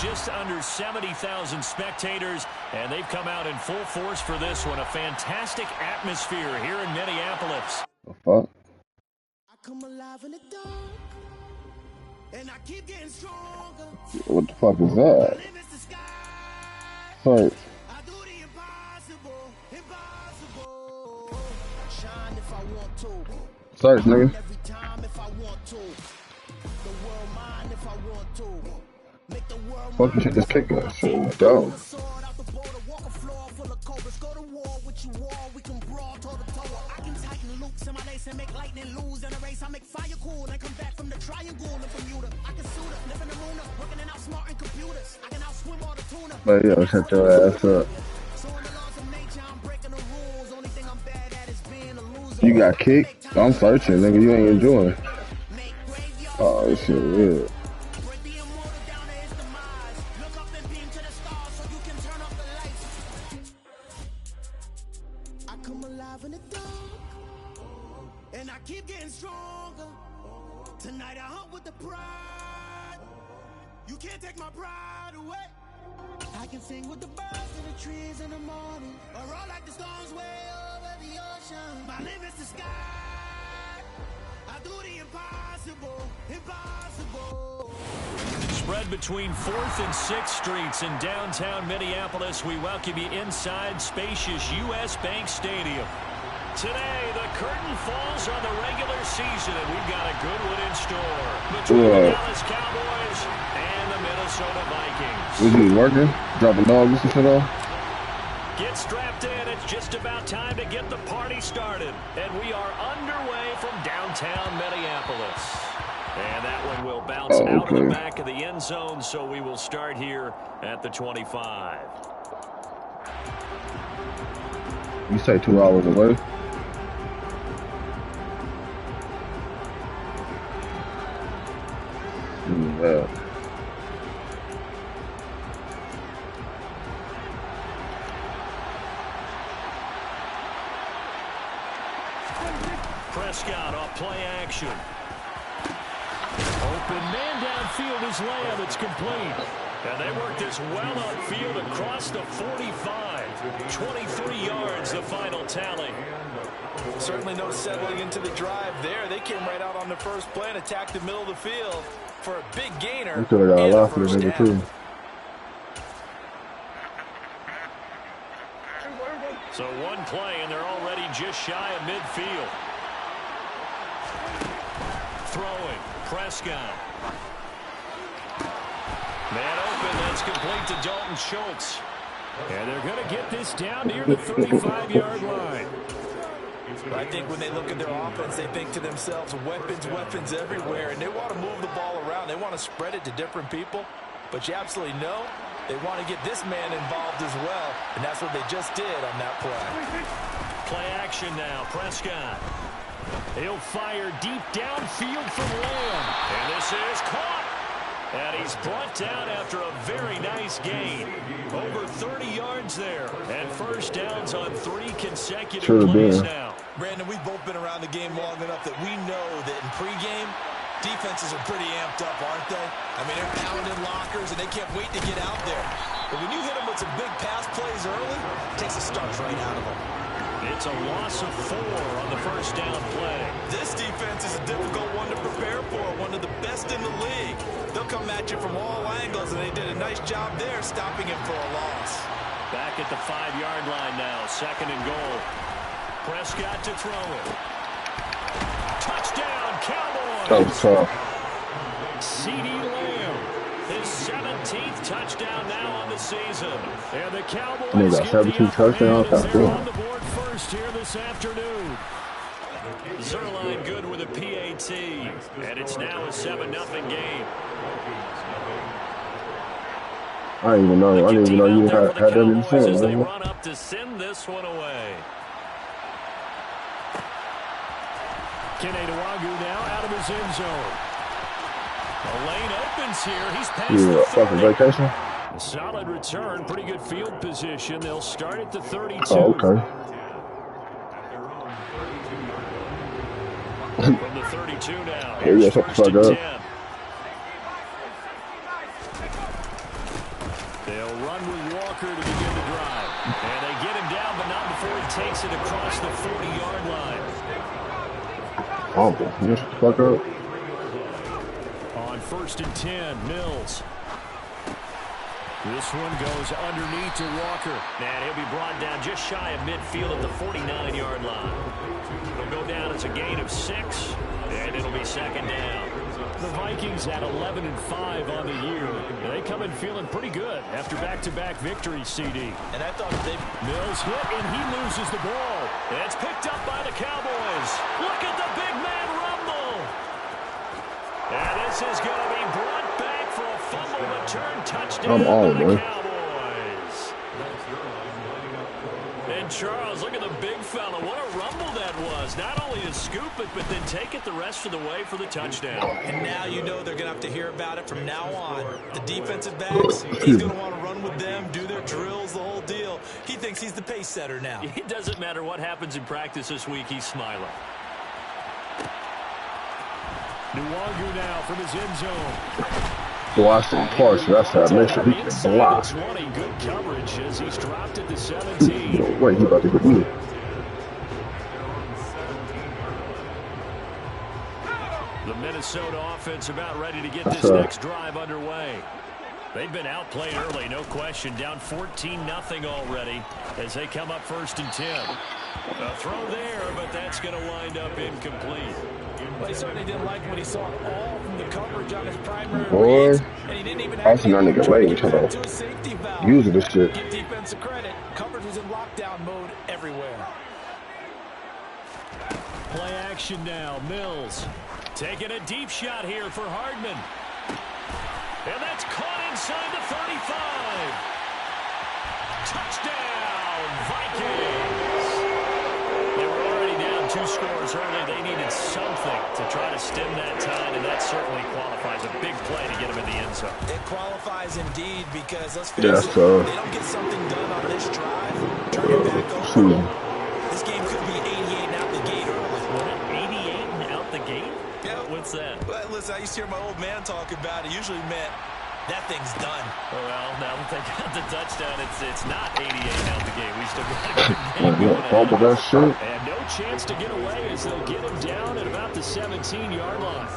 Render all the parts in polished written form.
just under 70,000 spectators, and they've come out in full force for this one. A fantastic atmosphere here in Minneapolis. The fuck? I come alive in the dark, and I keep getting stronger. What the fuck is that? Search. I do the impossible, impossible. Shine if I want to. Search, nigga. Every time if I want to. The world mine if I want to. Make the world Fuck, you should just kick that shit. Go. And make lightning lose in a race. I make fire cool and come back from the triangle and Bermuda. I can suit up, live in the moon up, working and outsmarting computers. I can outswim all the tuna. But yo, shut your ass up. So in the laws of nature, I'm breaking the rules. Only thing I'm bad at is being a loser. You got kicked? I'm searching, nigga. You ain't enjoying. Oh, this shit weird. I come alive in the dark. And I keep getting stronger. Tonight I hunt with the pride. You can't take my pride away. I can sing with the birds in the trees in the morning, or roll like the storms way over the ocean. My limit's the sky. I do the impossible, impossible. Spread between 4th and 6th Streets in downtown Minneapolis. We welcome you inside spacious U.S. Bank Stadium. Today, the curtain falls on the regular season, and we've got a good one in store between the Dallas Cowboys and the Minnesota Vikings. Was you working? Dropping dogs and shit off? Get strapped in. It's just about time to get the party started. And we are underway from downtown Minneapolis. And that one will bounce out of the back of the end zone, so we will start here at the 25. You say 2 hours away? Yeah. Prescott off play action. Open man downfield is Lamb. It's complete. And they work this well upfield across the 45. 23 yards, the final tally. Certainly no settling into the drive there. They came right out on the first play and attacked the middle of the field for a big gainer. You could have got a lot for the nigga too. So one play and they're already just shy of midfield. Throwing, Prescott. Man open, that's complete to Dalton Schultz. And they're going to get this down near the 35-yard line. I think when they look at their offense, they think to themselves, weapons, weapons everywhere, and they want to move the ball around. They want to spread it to different people, but you absolutely know they want to get this man involved as well, and that's what they just did on that play. Play action now, Prescott. He'll fire deep downfield from Lamb, and this is caught. And he's brought down after a very nice gain. Over 30 yards there. And first downs on 3 consecutive plays now. Brandon, we've both been around the game long enough that we know that in pregame, defenses are pretty amped up, aren't they? I mean, they're pounding lockers, and they can't wait to get out there. But when you hit them with some big pass plays early, it takes a start right out of them. It's a loss of 4 on the first down play. This defense is a difficult one to prepare for, one of the best in the league. They'll come at you from all angles, and they did a nice job there stopping him for a loss. Back at the 5-yard line now, 2nd and goal. Prescott to throw it. Touchdown, Cowboys! That was tough. C.D. Lamb, his 17th touchdown now on the season. And the Cowboys got 17 touchdowns. They're on the board first here this afternoon. Zerline good with a PAT, and it's now a 7-0 game. I didn't even know. I didn't even know you had that in the Cowboys as they film. run up to send this one away. Kenedawagu now out of his end zone. The lane opens here. He's past the 30. Fucking vacation. A solid return, pretty good field position. They'll start at the 32. Oh, okay. From the 32 now. Yeah, shut the fuck up. They'll run with Walker to begin the drive. And they get him down, but not before he takes it across the 40-yard line. Oh, just fuck up. On 1st and 10, Mills. This one goes underneath to Walker. And he'll be brought down just shy of midfield at the 49-yard line. It'll go down as a gain of 6, and it'll be 2nd down. The Vikings at 11-5 on the year. They come in feeling pretty good after back-to-back victories, CD. And I thought Mills hit, and he loses the ball. It's picked up by the Cowboys. Look at the big man rumble. And this is going to be brought back for a fumble return touchdown by the Cowboys. And Charles, look at the big fella. What a rumble that was. Not only to scoop it, but then take it the rest of the way for the touchdown. And now you know they're going to have to hear about it from now on. The defensive backs, he's going to want to run with them, do their drills, the whole deal. He thinks he's the pace setter now. It doesn't matter what happens in practice this week. He's smiling. Nwangu now from his end zone. Boston Parks, that's how I make sure he can block. 20, good coverage as he's dropped at the 17. No way, he about to hit me. The Minnesota offense about ready to get this next drive underway. They've been outplayed early, no question. Down 14-0 already as they come up 1st and 10. A throw there, but that's going to wind up incomplete. Well, he certainly didn't like what he saw all from the coverage on his primary Boy, reads, and he didn't even I see that nigga waiting to a safety valve. Using this shit. Give defensive credit. Coverage was in lockdown mode everywhere. Play action now. Mills taking a deep shot here for Hardman. And that's caught inside the 35. Touchdown, Vikings. They were already down 2 scores early. They needed something to try to stem that tide, and that certainly qualifies. A big play to get them in the end zone. It qualifies indeed because, let's face it, they don't get something done on this drive. Turn it back over. This game could be 88 and out the gate early. 88 and out the gate? Yeah. What's that? Well, listen, I used to hear my old man talk about it. Usually meant that thing's done. Well, now that they got the touchdown, it's not 88 out the game. We still got a good game going on. And no chance to get away as they'll get him down at about the 17-yard line.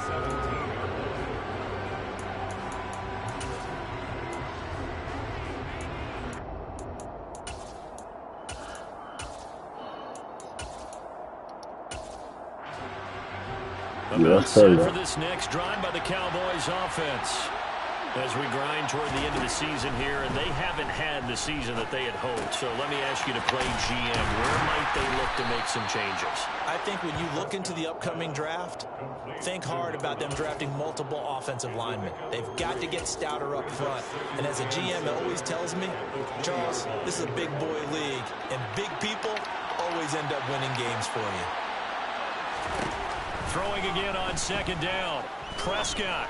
About set for this next drive by the Cowboys offense. As we grind toward the end of the season here, and they haven't had the season that they had hoped. So let me ask you to play GM. Where might they look to make some changes? I think when you look into the upcoming draft, think hard about them drafting multiple offensive linemen. They've got to get stouter up front. And as a GM, it always tells me, Charles, this is a big boy league, and big people always end up winning games for you. Throwing again on 2nd down. Prescott.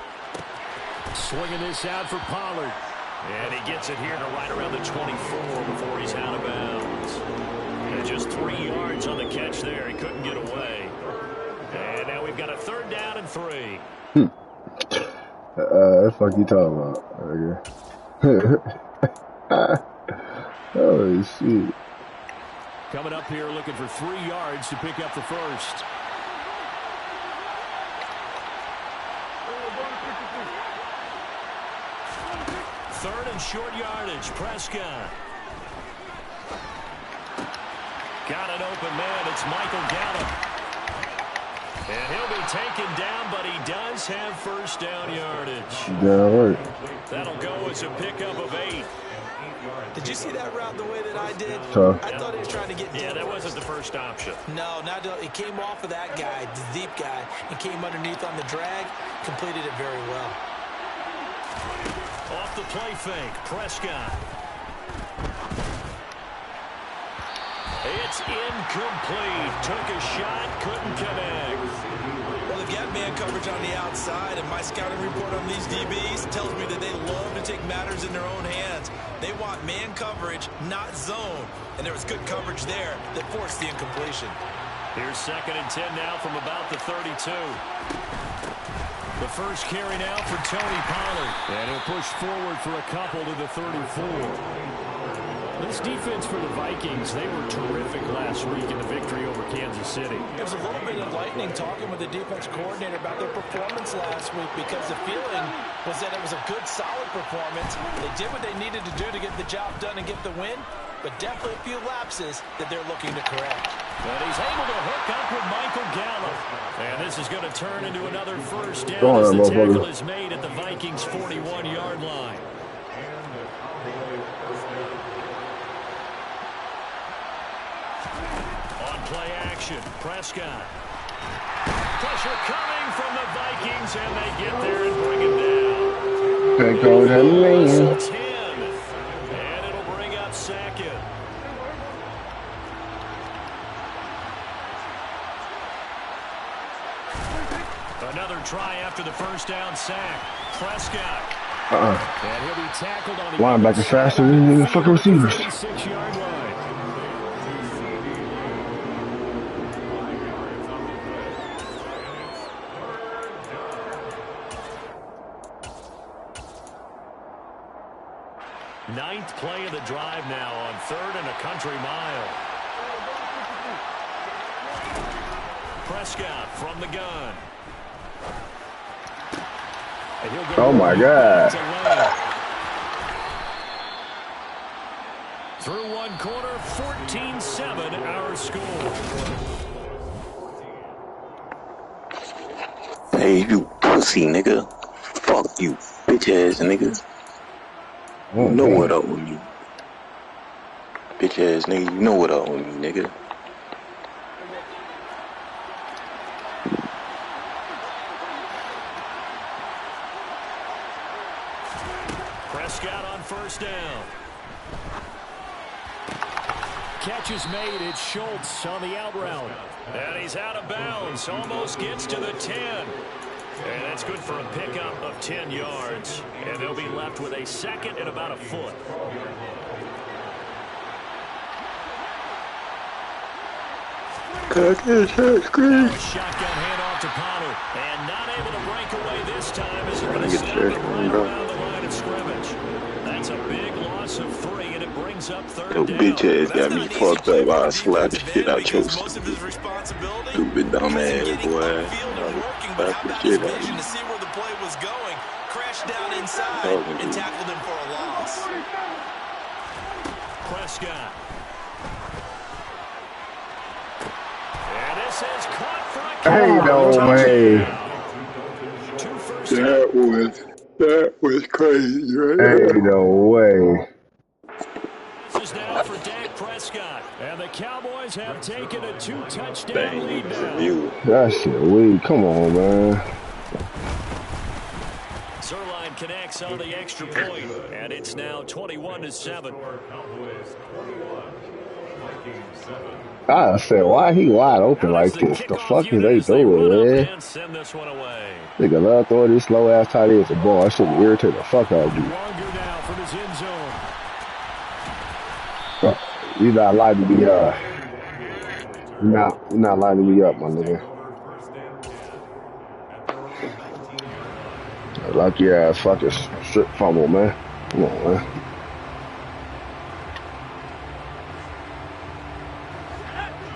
Swinging this out for Pollard. And he gets it here to right around the 24 before he's out of bounds. And just 3 yards on the catch there. He couldn't get away. And now we've got a 3rd down and 3. That's what you talking about. Oh, shit. Coming up here looking for 3 yards to pick up the first. Third and short yardage. Prescott. Got an open man. It's Michael Gallup. And he'll be taken down, but he does have 1st down yardage. Yeah, right. That'll go as a pickup of 8. Did you see that route the way that I did? I thought he was trying to get... Yeah, that wasn't the first option. No, it came off of that guy, the deep guy, and came underneath on the drag, completed it very well. Off the play fake, Prescott. It's incomplete. Took a shot, couldn't connect. Well, they've got man coverage on the outside, and my scouting report on these DBs tells me that they love to take matters in their own hands. They want man coverage, not zone. And there was good coverage there that forced the incompletion. Here's 2nd and 10 now from about the 32. The first carry now for Tony Pollard. And he'll push forward for a couple to the 34. This defense for the Vikings, they were terrific last week in the victory over Kansas City. It was a little bit enlightening talking with the defense coordinator about their performance last week because the feeling was that it was a good, solid performance. They did what they needed to do to get the job done and get the win, but definitely a few lapses that they're looking to correct. But he's able to hook up with Michael Gallup. And this is going to turn into another first down as the tackle is made at the Vikings' 41-yard line. Play action. Prescott. Pressure coming from the Vikings, and they get there and bring him down. There goes that man. 10, and it'll bring up second. Another try after the first down sack. Prescott. And he'll be tackled on the linebacker faster than the fucking receivers. 36-yard line. Ninth play of the drive now on 3rd and a country mile. Prescott from the gun. Oh my God. Through one quarter, 14-7 our score. Hey, you pussy nigga. Fuck you, bitch ass nigga. You know what up with me. Bitch ass nigga, you know what up with me, nigga. Prescott on first down. Catch is made. It's Schultz on the out route. And he's out of bounds. Almost gets to the 10. And that's good for a pickup of 10 yards. And they'll be left with a second and about a foot. Shotgun handoff to Pollard. And not able to break away this time as they're going to stop it right around the line of scrimmage. That's a big loss of 3, and it brings up 3rd down. Yo, bitch ass got me fucked up. I slapped the shit out your stupid dumb ass boy. Slap the shit out to see where the play was going, crashed down inside and tackled him for a loss. Prescott. And this is caught for a Ain't no way. That was crazy, right? Ain't no way. This is now for Dak Prescott. And the Cowboys have taken a 2-touchdown lead now. That shit weak. Come on, man. Zerline connects on the extra point, and it's now 21-7. I said, why he wide open like this? The fuck is they doing, man? Nigga love throwing these slow ass tight ends the ball. That shit irritate the fuck out of you. Longer now from his end zone. Bro, you not lining me up. You're not lining me up, my nigga. Lucky ass fucking strip fumble, man. Come on, man.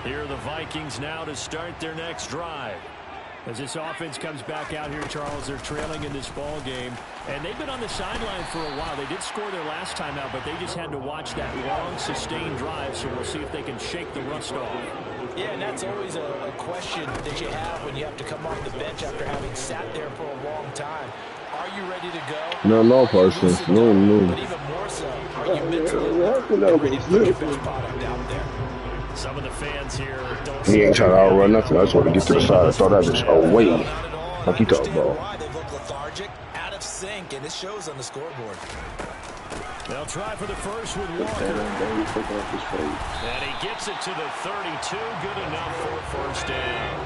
Here are the Vikings now to start their next drive. As this offense comes back out here, Charles, they're trailing in this ball game. And they've been on the sideline for a while. They did score their last time out, but they just had to watch that long, sustained drive. So we'll see if they can shake the rust off. Yeah, and that's always a question that you have when you have to come off the bench after having sat there for a long time. Are you ready to go? No, person. No. But even more so, are you mentally ready to put your best product out there? Some of the fans here don't. He ain't trying to outrun nothing. I just want to get to the side. I thought that was away. Like you talking about. They look lethargic, out of sync, and it shows on the scoreboard. They'll try for the first with Walker. And he gets it to the 32. Good enough for a first down.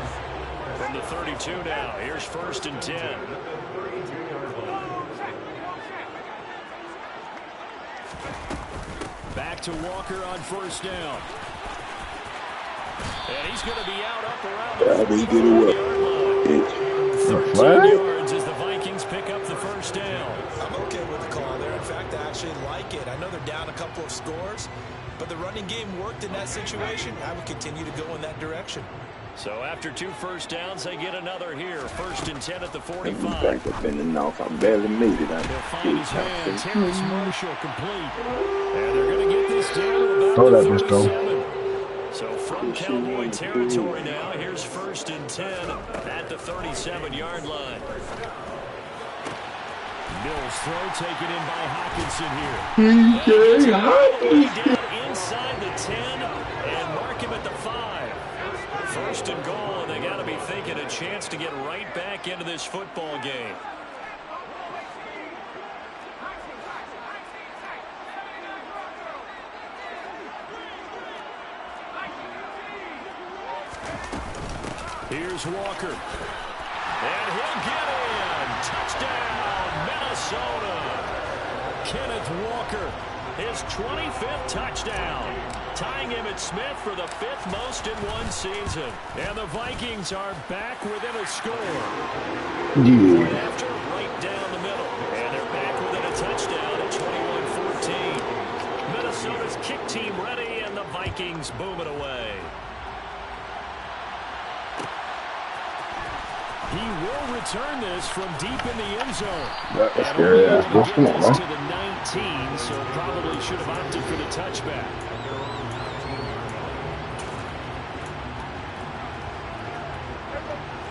From the 32 now, here's 1st and 10. Back to Walker on first down. And he's going to be out up around the 41-yard line. 13 yards as the pick up the first down. I'm okay with the call there. In fact, I actually like it. I know they're down a couple of scores, but the running game worked in that situation. I would continue to go in that direction. So after 2 first downs, they get another here. 1st and 10 at the 45. Back up in the north. I barely made it. He'll find his man, Terrace Marshall, complete. And they're going to get this down to about the 37. So from Cowboy territory now, here's 1st and 10 at the 37-yard line. Mills throw taken in by Hockenson here. Down inside the 10 and mark him at the 5. 1st and goal, and they got to be thinking a chance to get right back into this football game. Here's Walker. And he'll get in. Touchdown, Minnesota. Kenneth Walker, his 25th touchdown. Tying him at Smith for the 5th most in one season. And the Vikings are back within a score. Right after, right down the middle. And they're back within a touchdown at 21-14. Minnesota's kick team ready, and the Vikings boom it away. He will return this from deep in the end zone. That's scary ass. Come on, man. To the 19, so probably should have opted for the touchback.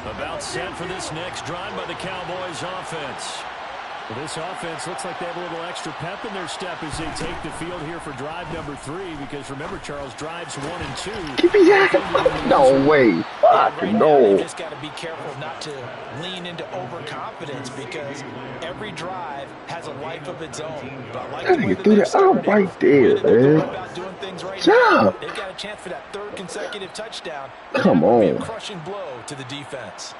About set for this next drive by the Cowboys offense. Well, this offense looks like they have a little extra pep in their step as they take the field here for drive number 3. Because remember, Charles, drives 1 and 2. Give me that. No way. Fuck no. You just got to be careful not to lean into overconfidence because every drive has a life of its own. But I like the way that they've started. Right there, man. About doing things right now. They've got a chance for that 3rd consecutive touchdown. Come on. Be a crushing blow to the defense.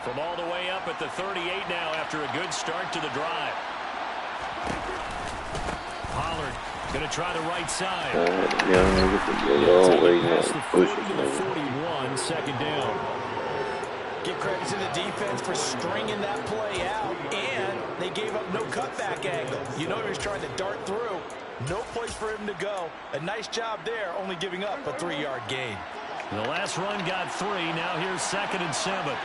From all the way up at the 38 now after a good start to the drive. Pollard going to try the right side. Past the 40 to the 41, 2nd down. Give credit to the defense for stringing that play out, and they gave up no cutback angle. You know he was trying to dart through. No place for him to go. A nice job there, only giving up a 3-yard gain. The last run got 3. Now here's 2nd and 7.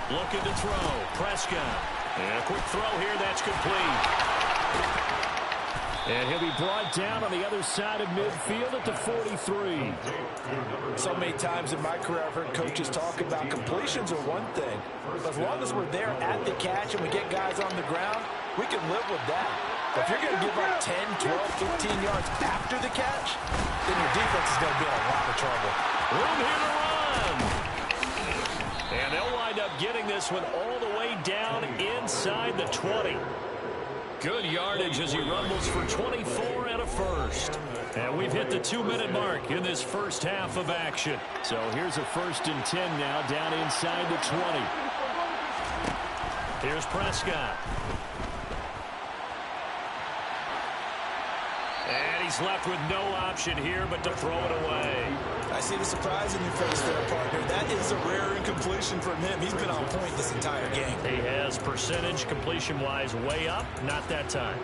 Looking to throw. Prescott. And a quick throw here. That's complete. And he'll be brought down on the other side of midfield at the 43. So many times in my career I've heard coaches talk about completions are one thing. But as long as we're there at the catch and we get guys on the ground, we can live with that. But if you're going to give up 10, 12, 15 yards after the catch, then your defense is going to be in a lot of trouble. Room here to run. And they'll wind up getting this one all the way down inside the 20. Good yardage as he rumbles for 24 and a first. And we've hit the 2-minute mark in this first half of action. So here's a 1st and 10 now down inside the 20. Here's Prescott. And he's left with no option here but to throw it away. I see the surprise in your face there, partner. That is a rare incompletion from him. He's been on point this entire game. He has percentage completion-wise way up. Not that time.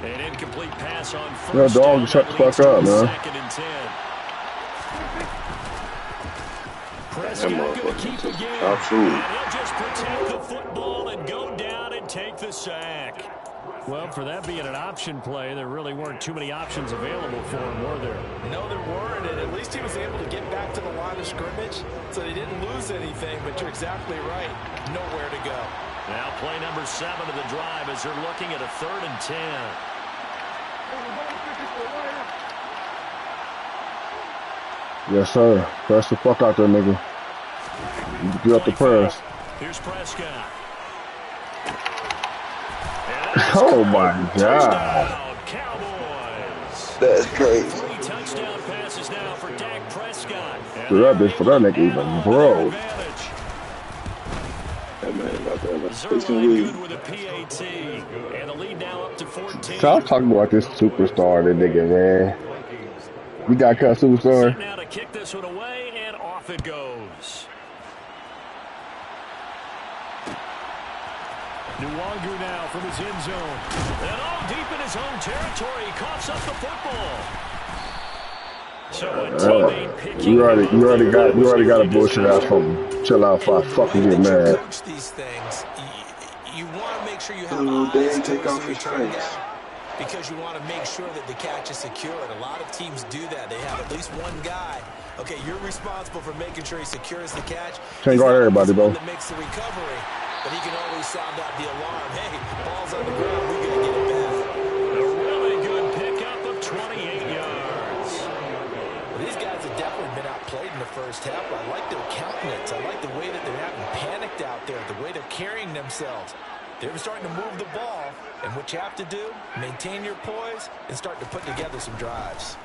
An incomplete pass on 1st down. Dog, shut the fuck up, man. 2nd and 10. Prescott going to keep again. Absolutely. And he'll just protect the football and go down and take the sack. Well, for that being an option play, there really weren't too many options available for him, were there? No, there weren't, and at least he was able to get back to the line of scrimmage, so they didn't lose anything, but you're exactly right. Nowhere to go. Now play number 7 of the drive as they're looking at a 3rd and 10. Yes, sir. Press the fuck out there, nigga. You get up the press. Here's Prescott. Oh my God. Cowboys. That's crazy. 3 touchdown passes now for Dak Prescott. For that bitch, for that nigga even, bro. That man about to have a Good with a PAT. And the lead now up to 14. So I was talking about this superstar, that nigga, man. We got cut superstar. Now to kick this one away, and off it goes. Nwangu now from his end zone. And all deep in his own territory. He coughs up the football. So a teammate picking you already got a bullshit ass from him. Chill out before I fucking get mad. Coach these things. You want to make sure you have eyes to take off his face. Because you want to make sure that the catch is secured. A lot of teams do that. They have at least one guy. Okay, you're responsible for making sure he secures the catch. Can't guard everybody, bro. That makes the recovery, but he can always sound out the alarm. Hey, ball's on the ground. We're going to get it back. A really good pickup of 28 yards. Well, these guys have definitely been outplayed in the first half. I like their countenance. I like the way that they're having panicked out there, the way they're carrying themselves. They're starting to move the ball, and what you have to do, maintain your poise and start to put together some drives.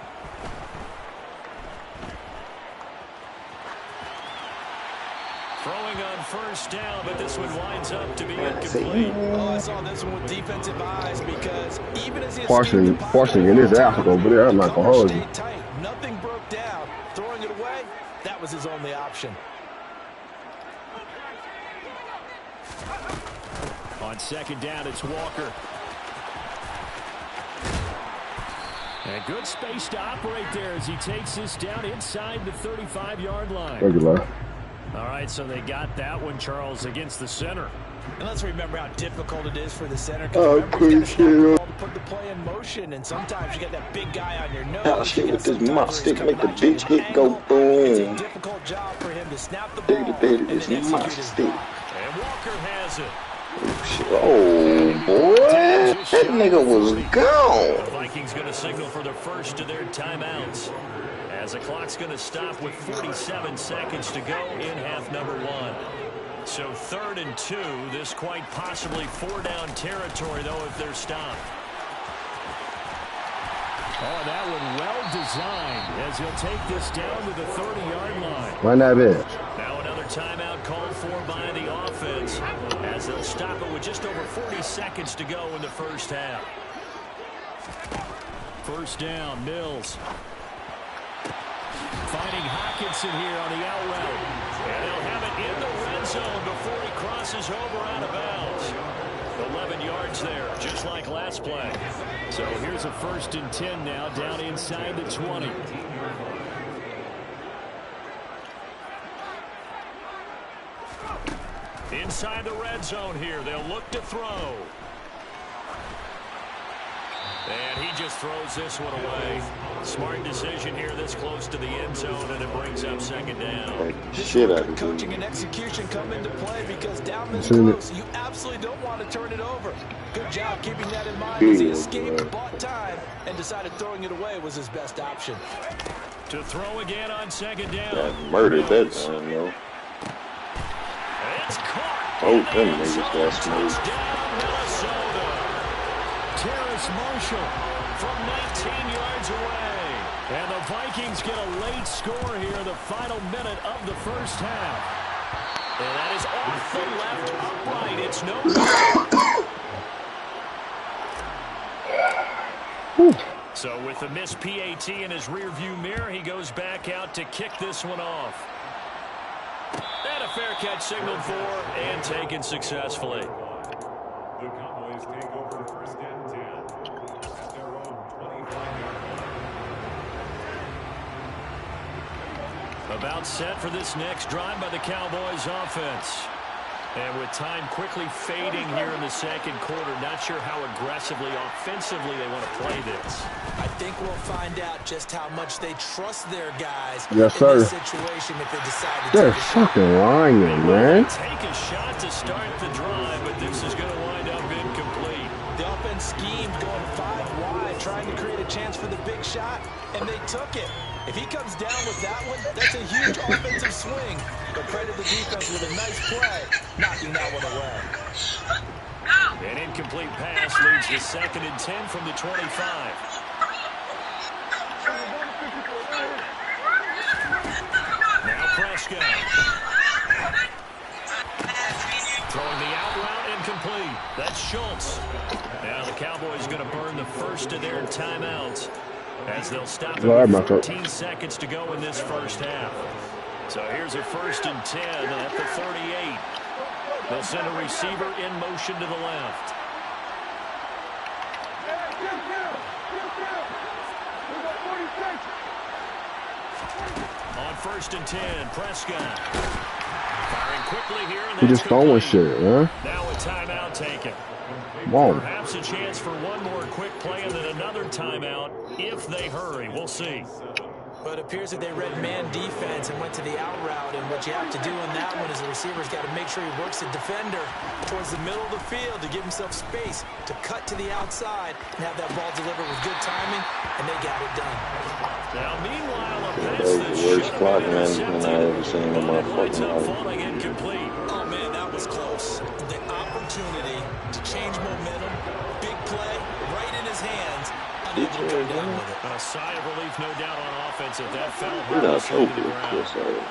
Throwing on first down, but this one winds up to be incomplete. Oh, I saw this one with defensive eyes because even as he Parsing in his ass over there, I'm not going to hold you. Nothing broke down. Throwing it away, that was his only option. On second down, it's Walker. And good space to operate there as he takes this down inside the 35-yard line. Thank you, Larry. All right, so they got that one, Charles, against the center. And let's remember how difficult it is for the center. Oh, to put the play in motion, and sometimes you get that big guy on your nose. Oh, shit, with this mop stick, make the bitch hit go boom. It's a difficult job for him to snap the ball and this mop stick. And Walker has it. Oh, boy. That nigga was gone. The Vikings going to signal for the first of their timeouts, as the clock's going to stop with 47 seconds to go in half number one. So 3rd and 2, this quite possibly 4-down territory, though, if they're stopped. Oh, that one well designed as he'll take this down to the 30-yard line. Run that bitch. Now another timeout called for by the offense as they'll stop it with just over 40 seconds to go in the first half. First down, Mills. Finding Hockenson here on the out route. And they'll have it in the red zone before he crosses over out of bounds. 11 yards there, just like last play. So here's a 1st and 10 now, down inside the 20. Inside the red zone here, they'll look to throw. And he just throws this one away. Smart decision here this close to the end zone, and it brings up 2nd down. Shit out of coaching and execution come into play because down this close, you absolutely don't want to turn it over. Good job keeping that in mind as he escaped, bought time, and decided throwing it away was his best option. To throw again on 2nd down. That murdered that time, though. It's caught. Oh, them niggas got smooth. Minnesota. Terrace Marshall from 19 yards away. And the Vikings get a late score here, the final minute of the first half. And that is off the left upright. It's no good. So with the missed PAT in his rearview mirror, he goes back out to kick this one off. And a fair catch signaled for and taken successfully. The Cowboys take over 1st and 10 at their own 25-yard line. About set for this next drive by the Cowboys offense. And with time quickly fading here in the 2nd quarter, not sure how aggressively, offensively they want to play this. I think we'll find out just how much they trust their guys in this situation if they decide to they're fucking lying, man. Take a shot to start the drive, but this is going to wind up incomplete. The offense schemed going 5 wide, trying to create a chance for the big shot, and they took it. If he comes down with that one, that's a huge offensive swing. But credit the defense with a nice play, knocking that one away. An incomplete pass leads to 2nd and 10 from the 25. Now Prescott. Throwing the out route incomplete. That's Schultz. Now the Cowboys going to burn the first of their timeouts. As they'll stop it with 14 seconds to go in this first half. So here's a 1st and 10 at the 38. They'll send a receiver in motion to the left. On 1st and 10, Prescott. Firing quickly here. And he just throwing shit, man. Now a timeout taken. Whoa. Perhaps a chance for one more quick play and then another timeout if they hurry. We'll see. But it appears that they read man defense and went to the out route. And what you have to do in that one is the receiver's got to make sure he works the defender towards the middle of the field to give himself space to cut to the outside and have that ball delivered with good timing, and they got it done. Now, meanwhile, a pass That was the worst clock management I ever seen in my fucking life. falling incomplete. Oh, man, that was close. The opportunity to change momentum, big play, right in his hands. Unable to come down with it. A sigh of relief, no doubt, on offense if that fell You're not harmlessly so to the good. ground. Yes, sir.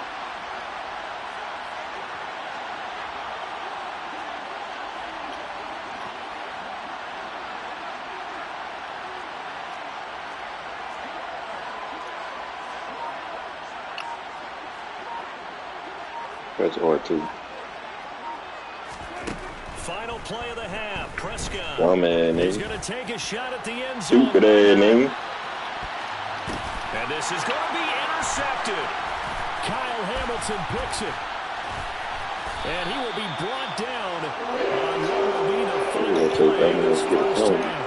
That's hard too. Final play of the half. Prescott. Oh man, He's nigga. going to take a shot at the end zone. Stupid ass nigga. And this is going to be intercepted. Kyle Hamilton picks it. And he will be brought down on what will be the final play of this first half.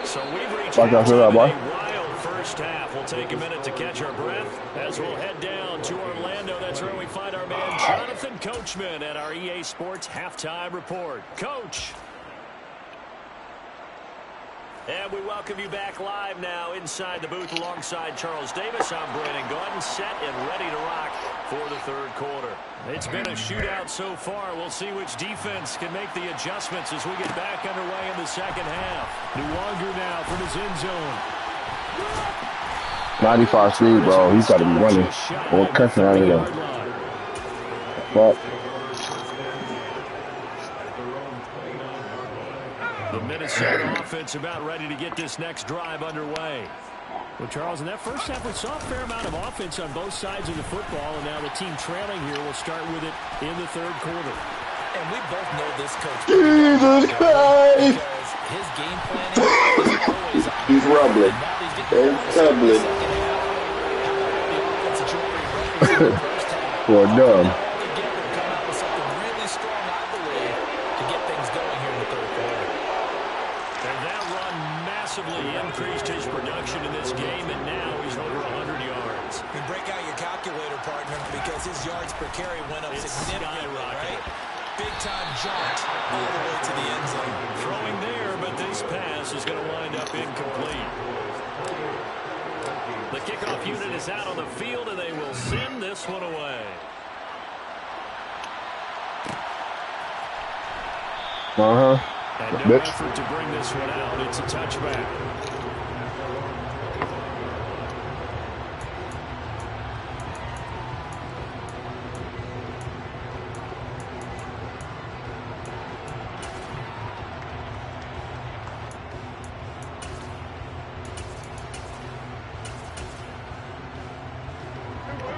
So we've reached a wild first half. We'll take a minute to catch our breath as we'll head down to Orlando. That's where we find our man Jonathan Coachman at our EA Sports Halftime Report. Coach. And we welcome you back live now inside the booth alongside Charles Davis. I'm Brandon Gordon, set and ready to rock for the third quarter. It's been a shootout so far. We'll see which defense can make the adjustments as we get back underway in the second half. Nwanger now from his end zone. 95 speed, bro. He's got to be running or catching out of there. Fuck. The Minnesota offense about ready to get this next drive underway. Well, Charles, in that first half, we saw a fair amount of offense on both sides of the football, and now the team trailing here will start with it in the third quarter. And we both know this coach. Jesus Christ! His game planning is always on. He's rumbling. He's rumbling. Well done. Come out with something really strong, I believe, to get things going here in the third quarter. And that run massively increased his production in this game, and now he's over 100 yards. You break out your calculator, partner, because his yards per carry went up significantly, right? Big-time jaunt all the way to the end zone. Throwing there, but this pass is going to wind up incomplete. The kickoff unit is out on the field, and they will send this one away. Uh-huh. And no effort to bring this one out. It's a touchback.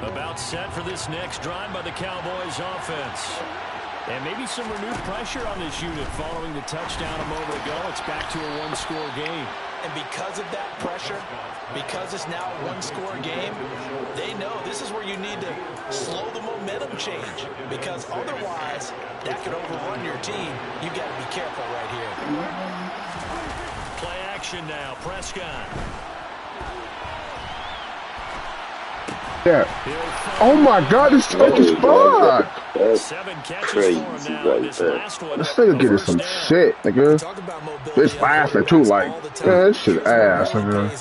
About set for this next drive by the Cowboys offense. And maybe some renewed pressure on this unit following the touchdown a moment ago. It's back to a one-score game. And because of that pressure, because it's now a one-score game, they know this is where you need to slow the momentum change. Because otherwise, that could overrun your team. You've got to be careful right here. Play action now. Prescott. Yeah. Oh my God, this is spot. That's crazy right there. This nigga getting some shit, nigga. This faster too, like, man, this shit ass, nigga.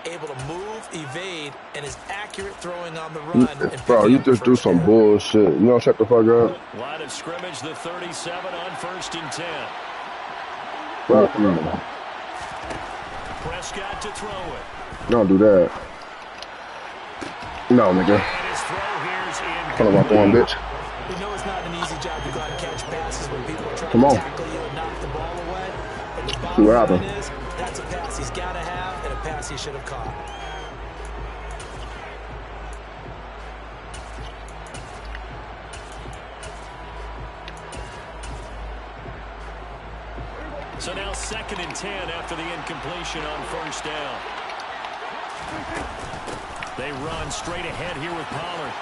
Able to move, evade, and is accurate throwing on the run. Bro, you just do some bullshit. You don't shut the fuck up. Line of scrimmage, the 37 on 1st and 10. Bro, Prescott to throw it. don't do that. No, nigga. And his throw here's in. Hold on, bitch. You know it's not an easy job to go out and catch passes when people are trying Come on. to tackle you See what bottom happened. line is, that's a pass he's got to have and a pass he should have caught. So now 2nd and 10 after the incompletion on 1st down. They run straight ahead here with Pollard.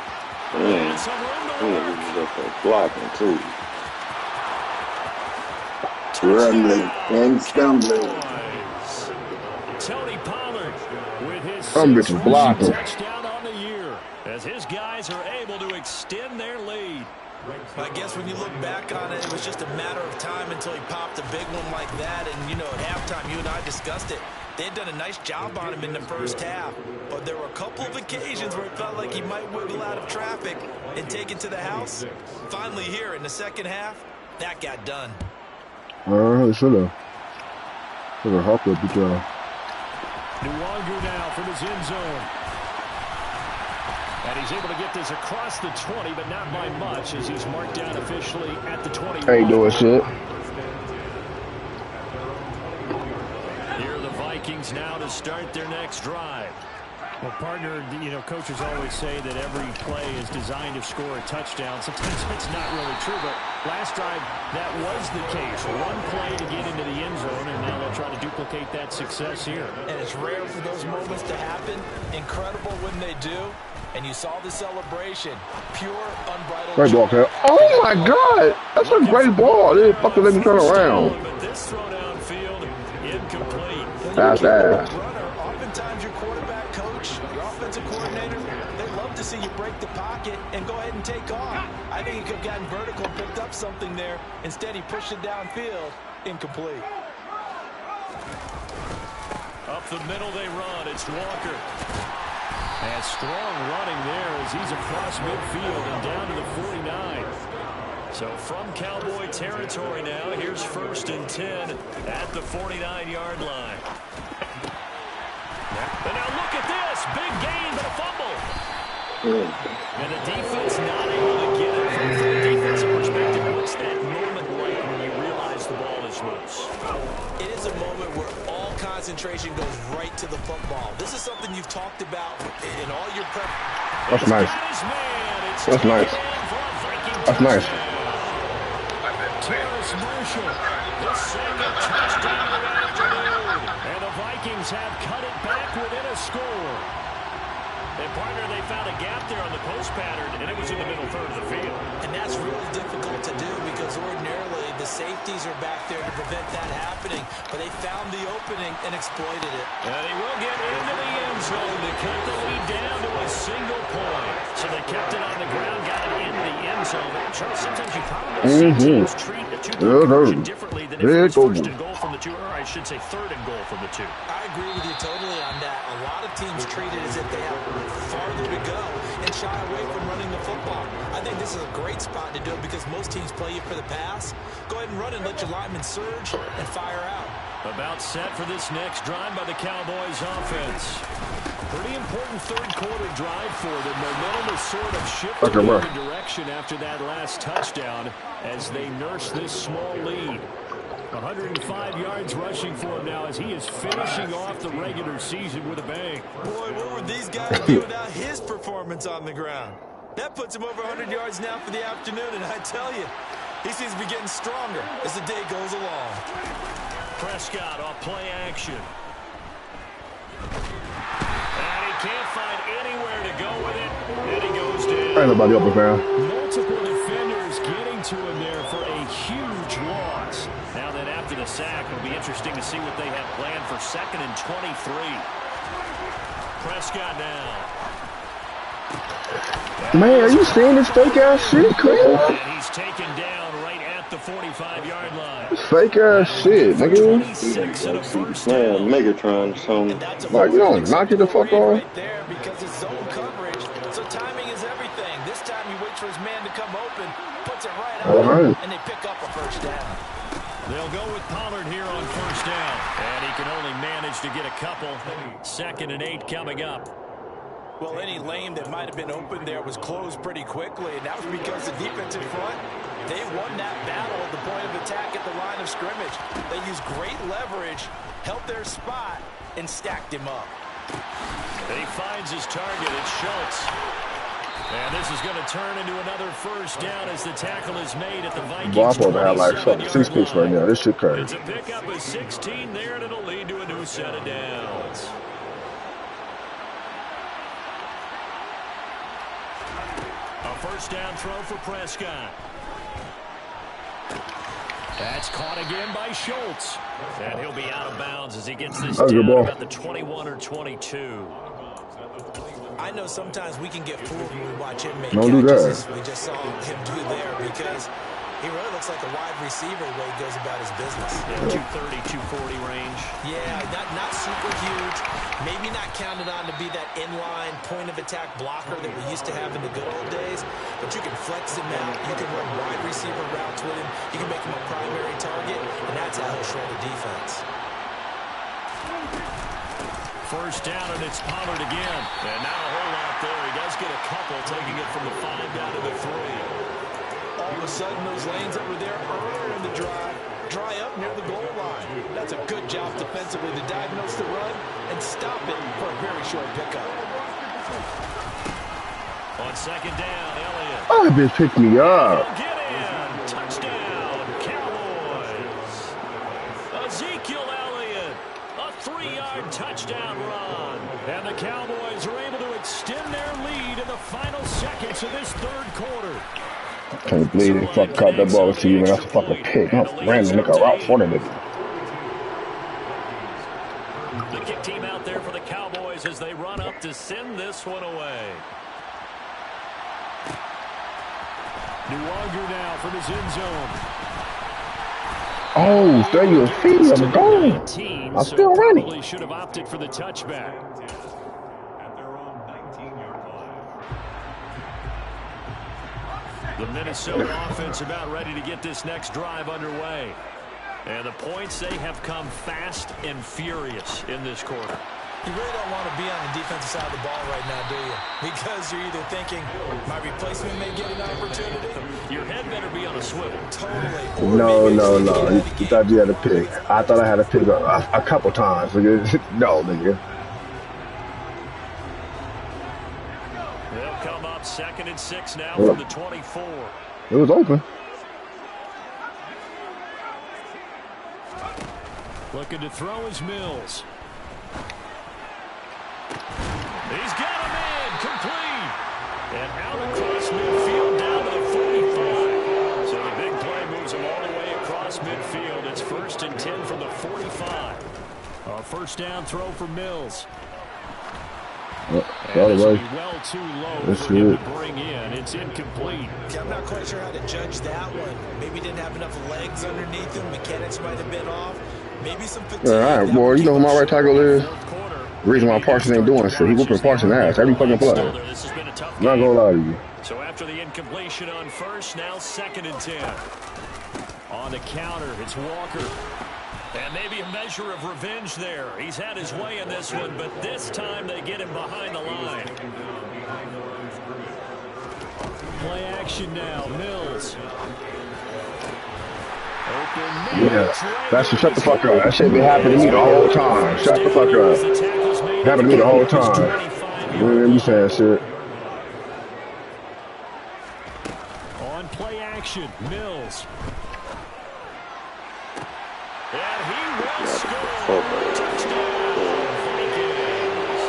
And some room to work. Blocking, too. Rambling and stumbling. Tony Pollard with his Some bitches blocking. touchdown on the year as his guys are able to extend their lead. I guess when you look back on it, it was just a matter of time until he popped a big one like that. And, you know, at halftime, you and I discussed it. They had done a nice job on him in the first half. But there were a couple of occasions where it felt like he might wiggle out of traffic and take it to the house. Finally here in the second half, that got done. It should have. Should have hopped up with y'all. Nwangu now from his end zone. And he's able to get this across the 20, but not by much as he's marked down officially at the 21. Ain't doing shit. Here are the Vikings now to start their next drive. Well, partner, you know, coaches always say that every play is designed to score a touchdown. Sometimes it's not really true, but last drive, that was the case. One play to get into the end zone, and now they'll try to duplicate that success here. And it's rare for those moments to happen. Incredible when they do. And you saw the celebration. Pure, unbridled Great ball, Cal. Oh, my God. That's a great ball. They didn't fucking let me turn around. But this throw downfield, incomplete. That's ass. Oftentimes your quarterback coach, your offensive coordinator, they love to see you break the pocket and go ahead and take off. I think he could have gotten vertical and picked up something there. Instead, he pushed it downfield. Incomplete. Up the middle they run. It's Walker. And strong running there as he's across midfield and down to the 49. So from Cowboy territory now, here's 1st and 10 at the 49-yard line. And now look at this. Big gain, but a fumble. And the defense not able to get it. From a defensive perspective, what's that moment like when you realize the ball is loose? It is a moment where all concentration goes right to the football. This is something you've talked about in all your prep. That's nice. That's nice. That's nice. Terrace Marshall, the second touchdown of the afternoon. And the Vikings have cut it back within a score. And partner, they found a gap there on the post pattern, and it was in the middle third of the field. And that's really difficult to do because ordinarily the safeties are back there to prevent that happening. But they found the opening and exploited it. And he will get into the end zone to cut the lead down to a single point. So they kept it on the ground, got it into the end zone. Charles, sometimes you probably see teams treat a two-point conversion differently than if it was 1st and goal from the 2, or I should say 3rd and goal from the 2. I agree with you totally on that. A lot of teams treat it as if they have farther to go and shy away from running the football. I think this is a great spot to do it because most teams play you for the pass. Go ahead and run and let your linemen surge and fire out. About set for this next drive by the Cowboys offense. Pretty important third quarter drive for them. Momentum is sort of shifting in direction after that last touchdown as they nurse this small lead. 105 yards rushing for him now as he is finishing off the regular season with a bang. Boy, where would these guys be without his performance on the ground? That puts him over 100 yards now for the afternoon, and I tell you, he seems to be getting stronger as the day goes along. Prescott off play action. And he can't find anywhere to go with it, and he goes down. Ain't nobody open, fam. Multiple defenders getting to him there for a huge loss. Now that after the sack, it'll be interesting to see what they have planned for 2nd and 23. Prescott now. Man, are you seeing this fake ass shit, Chris? And he's taken down right at the 45-yard line. Fake ass shit, nigga. 26 and a first down. Megatron, something. Like, you don't knock it the fuck off. Right there because it's zone coverage, so timing is everything. This time he waits for his man to come open, puts it right out, and they pick up a first down. They'll go with Pollard here on first down. And he can only manage to get a couple. 2nd and 8 coming up. Well, any lane that might have been open there was closed pretty quickly, and that was because the defense in front, they won that battle at the point of attack at the line of scrimmage. They used great leverage, held their spot, and stacked him up. He finds his target. It's Schultz. And this is going to turn into another first down as the tackle is made at the Vikings. Well, I'm supposed to have like fucking 6 picks right now. This shit crazy. It's a pickup of 16 there, and it'll lead to a new set of downs. A first down throw for Prescott. That's caught again by Schultz. And he'll be out of bounds as he gets this down about the 21 or 22. I know sometimes we can get fooled when we watch him make Don't catches. We just saw him do there because he really looks like a wide receiver the way he goes about his business. Yeah, 230, 240 range. Yeah, not super huge. Maybe not counted on to be that inline point-of-attack blocker that we used to have in the good old days. But you can flex him out. You can run wide receiver routes with him. You can make him a primary target, and that's how he'll shred a defense. First down, and it's Pollard again. And not a whole lot there. He does get a couple, taking it from the 5 down to the 3. All of a sudden, those lanes that were there earlier in the drive dry up near the goal line. That's a good job defensively to diagnose the run and stop it for a very short pickup. On second down, Elliott. Oh, that bitch picked me up. Get in. Touchdown, Cowboys. Ezekiel Elliott. A 3-yard touchdown run. And the Cowboys are able to extend their lead in the final seconds of this third quarter. Can't believe they fucking caught that ball to you, man. That's a fucking pick. I'm random nigga route for the nigga. The kick team out there for the Cowboys as they run up to send this one away. Nuwanger now from his end zone. Oh, stay your feet. I'm going. I'm still running. Probably should have opted for the touchback. At their own 19-yard line. The Minnesota offense about ready to get this next drive underway. And the points, they have come fast and furious in this quarter. You really don't want to be on the defensive side of the ball right now, do you? Because you're either thinking, my replacement may get an opportunity. Your head better be on a swivel. Totally. No. You thought you had a pick. I thought I had a pick a couple times. No, nigga. They'll come up 2nd and 6 now from the 24. It was open. Looking to throw is Mills. He's got him in, complete. And out across midfield down to the 45. So the big play moves him all the way across midfield. It's 1st and 10 from the 45. A first down throw for Mills. And this will be well too low for him to bring in. It's incomplete. I'm not quite sure how to judge that one. Maybe didn't have enough legs underneath him. Mechanics might have been off. Maybe some fatigue. All right, boy. You know who my right tackle is? The reason why Parsons ain't doing shit. He whooping Parsons' ass every fucking play. I'm not gonna lie to you. So after the incompletion on first, now 2nd and 10. On the counter, it's Walker. And maybe a measure of revenge there. He's had his way in this one, but this time they get him behind the line. Play action now, Mills. Yeah, that should shut the fuck up. That shit been happening to me the whole time. Shut the fuck up. Happened to me the whole time. You saying shit. On play action, Mills. And he will score. Touchdown, Vikings.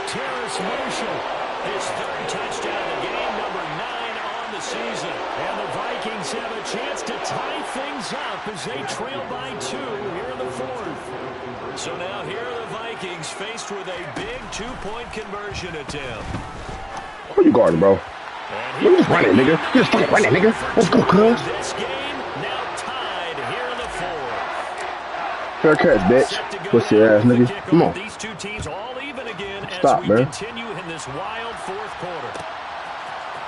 Terrace Marshall, his 3rd touchdown of the game, number 9 on the season. And the Vikings have a chance to tie things up as they trail by 2 here in the 4th. So now here are the Vikings faced with a big 2-point conversion attempt. Who you guarding, bro? You just run it, nigga. You just fucking run it, nigga. Let's go, cuz. This game now tied here in the 4th. Fair catch, bitch. Pussy ass nigga. Come on. These two teams all even again Stop, as we man. continue in this wild 4th quarter.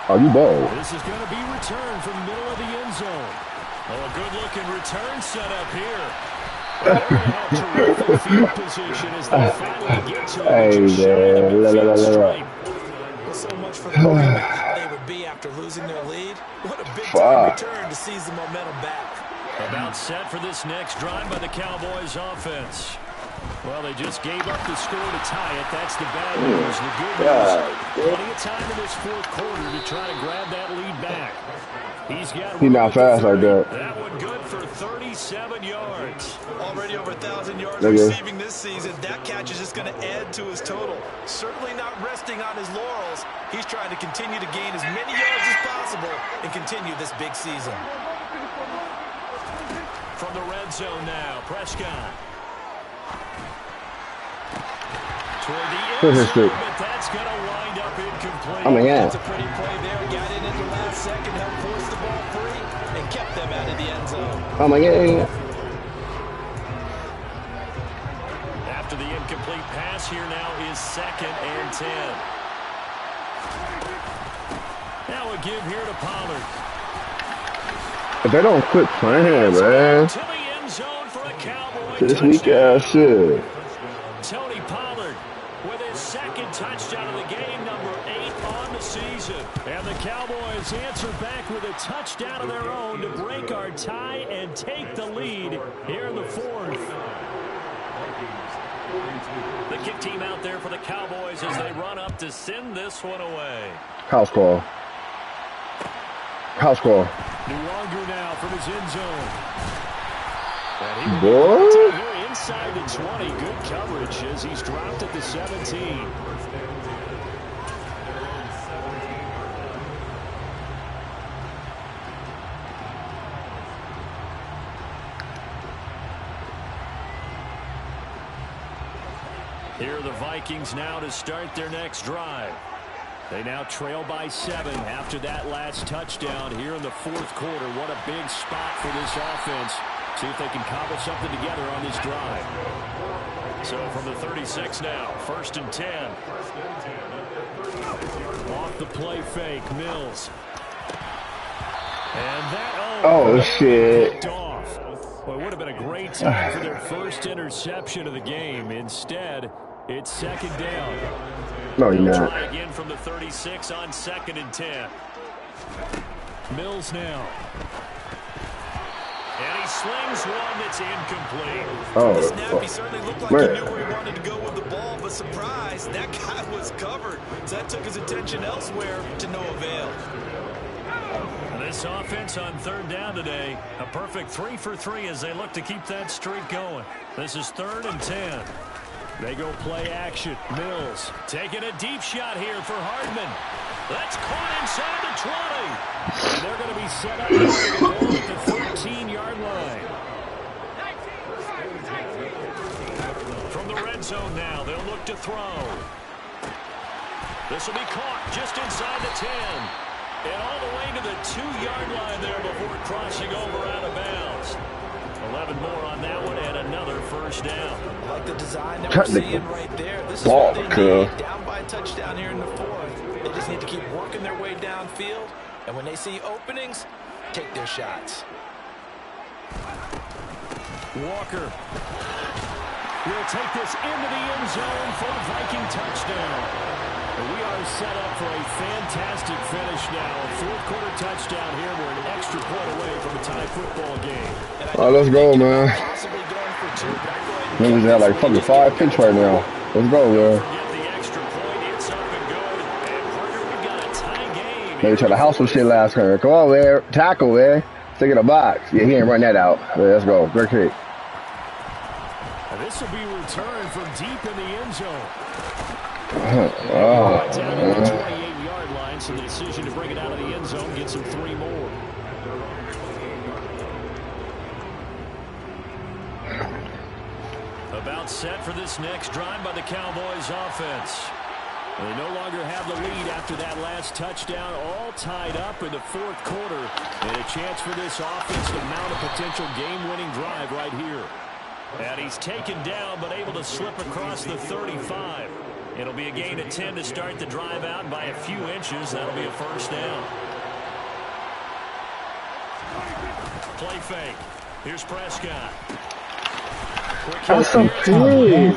Oh, you bold. This is going to be returned from the middle of the end zone. Oh, a good-looking return set up here. Terrific field position as they finally get to it. Hey, man. so much for the momentum and how they would be after losing their lead. What a big-time return to seize the momentum back. About set for this next drive by the Cowboys offense. Well, they just gave up the score to tie it. That's the bad news. The good news, plenty of time in this fourth quarter to try to grab that lead back. He's not fast like that. That one good for 37 yards. Already over 1,000 yards receiving this season. That catch is just going to add to his total. Certainly not resting on his laurels. He's trying to continue to gain as many yards as possible and continue this big season. From the red zone now, Prescott. Toward the end zone, but that's going to wind up incomplete. Oh my God. That's a pretty play there. Got in at the last second, helped force the ball free, and kept them out of the end zone. Oh my God. After the incomplete pass, here now is 2nd and 10. Now a give here to Pollard. If they don't quit playing, man. To the end zone for a Cowboy This touchdown. weak ass shit. Tony Pollard with his 2nd touchdown of the game, number 8 on the season. And the Cowboys answer back with a touchdown of their own to break our tie and take the lead here in the 4th. The kick team out there for the Cowboys as they run up to send this one away. House call. House call. Nwangu now from his end zone. Boy. Inside the 20. Good coverage as he's dropped at the 17. Here are the Vikings now to start their next drive. They now trail by 7 after that last touchdown here in the 4th quarter. What a big spot for this offense. See if they can cobble something together on this drive. So from the 36 now, 1st and 10. Off the play fake, Mills. And that, oh shit. Picked off. Well, it would have been a great time for their first interception of the game. Instead, it's 2nd down. No, you're not. Try again from the 36 on 2nd and 10. Mills now. And he slings one that's incomplete. Oh, the snap, he certainly looked like he knew where he wanted to go with the ball, but surprise, that guy was covered. So that took his attention elsewhere to no avail. This offense on 3rd down today, a perfect 3 for 3 as they look to keep that streak going. This is 3rd and 10. They go play action. Mills taking a deep shot here for Hardman. That's caught inside the 20. And they're going to be set up at the 13-yard line. From the red zone now, they'll look to throw. This will be caught just inside the 10. And all the way to the 2-yard line there before crossing over out of bounds. 11 more on that one and another 1st down. I like the design that we're seeing right there. This is Ball, what they need. Down by a touchdown here in the 4th. They just need to keep working their way downfield. And when they see openings, take their shots. Walker will take this into the end zone for a Viking touchdown. And we are set up for a fantastic finish now. A 4th quarter touchdown here. We're an extra point away from a tie football game. Oh, let's go, man. Niggas have like fucking 5 picks right now. Let's go, man. Get the extra point. It's up and good. And Parker, we've got a tie game. They tried to house some shit last time. Come on, man. Tackle, man. Stick in the box. Yeah, he ain't run that out. Yeah, let's go. Great kick. And this will be returned from deep in the end zone. Oh, down to the 28-yard line, so the decision to bring it out of the end zone gets him 3 more. About set for this next drive by the Cowboys offense. They no longer have the lead after that last touchdown, all tied up in the 4th quarter. And a chance for this offense to mount a potential game-winning drive right here. And he's taken down, but able to slip across the 35. It'll be a gain of 10 to start the drive out by a few inches. That'll be a 1st down. Play fake. Here's Prescott. That's some food.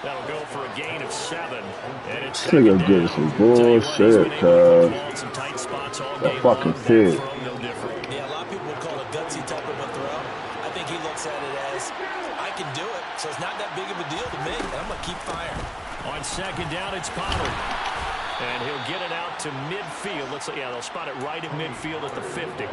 That'll go for a gain of 7. And it's second down. Give some bullshit, cuz. The fucking pig. Yeah, a lot of people would call it a gutsy type of a throw. I think he looks at it as, I can do it, so it's not that big of a deal to me, and I'm going to keep firing. On second down, it's Pollard. And he'll get it out to midfield. They'll spot it right at midfield at the 50.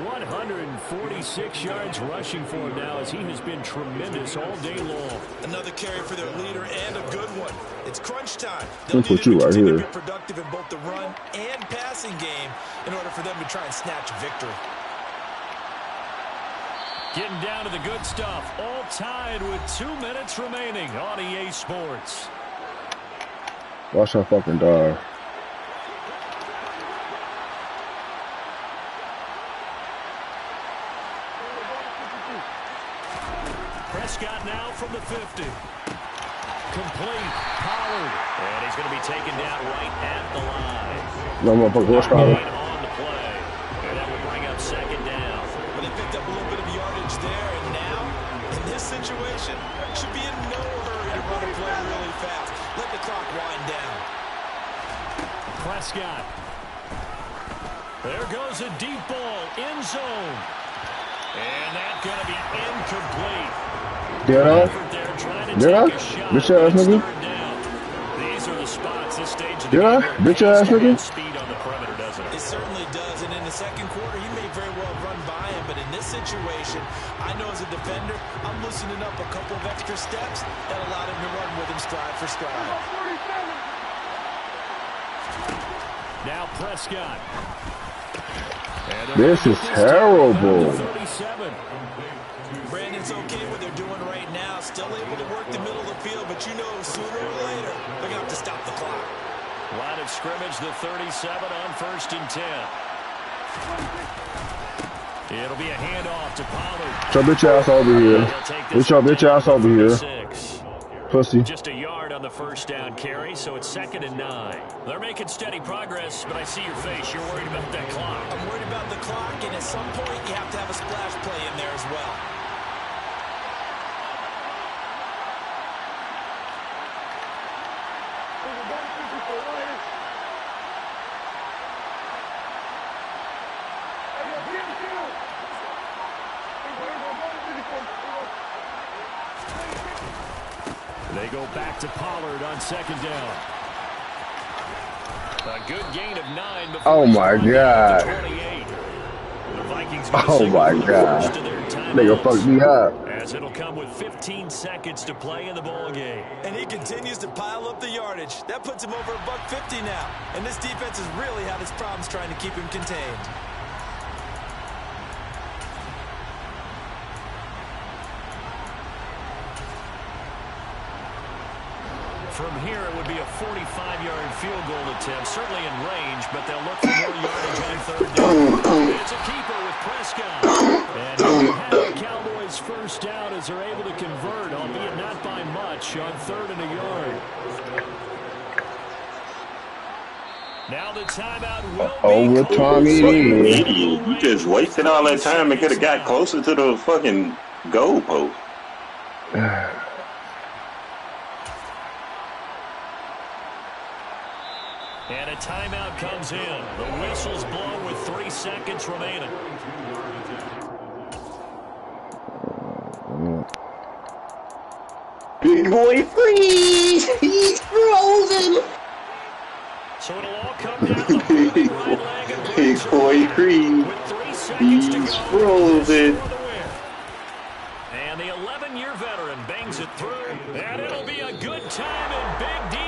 146 yards rushing for him now as he has been tremendous all day long. Another carry for their leader and a good one. It's crunch time. They'll put you right here. To be productive in both the run and passing game in order for them to try and snatch a victory. Getting down to the good stuff. All tied with 2 minutes remaining on EA Sports. Watch her fucking die. Prescott now from the 50. Complete. Pollard. And he's going to be taken down right at the line. No motherfucker, what's on the play. And that will bring up second down. But they picked up a little bit of yardage there, and now, in this situation, should be in no hurry to run a play really fast. Let the clock wind down. Prescott. There goes a deep ball. End zone. And that's going to be incomplete. Did I? Bitch ass nigga. These are the spots this stage of the game. Bitch ass nigga. Speed on the perimeter, doesn't it? It certainly does. And in the second quarter, he may very well run by him. But in this situation, I know as a defender, I'm loosening up a couple of extra steps that allowed him to run with him stride for stride. Now Prescott. This is terrible. Brandon's okay what they're doing right now. Still able to work the middle of the field, but you know sooner or later they're going to have to stop the clock. Line of scrimmage, the 37 on 1st and 10. It'll be a handoff to Pollard. So bitch ass over here. Get your bitch ass over here. Pussy. Just a yard on the first down carry, so it's 2nd and 9. They're making steady progress, but I see your face. You're worried about that clock. I'm worried about the clock, and at some point you have to have a splash play in there as well. They go back to Pollard on 2nd down. A good gain of 9. Oh my god. Oh my god. Nigga fucked me up. As it'll come with 15 seconds to play in the ball game. And he continues to pile up the yardage. That puts him over $150 now. And this defense has really had its problems trying to keep him contained. From here, it would be a 45-yard field goal attempt, certainly in range, but they'll look for more yardage on 3rd down. It's a keeper with Prescott. And he'll have the Cowboys first down as they're able to convert, albeit not by much, on 3rd and a yard. Now the timeout will be Tommy. Idiot. You just wasted all that time and could have got closer to the fucking goal post. And a timeout comes in. The whistle's blown with 3 seconds remaining. Big boy freeze! He's frozen! So it'll all come down to the right leg and Big boy freeze! He's frozen! And the 11-year veteran bangs it through. And it'll be a good time in Big D.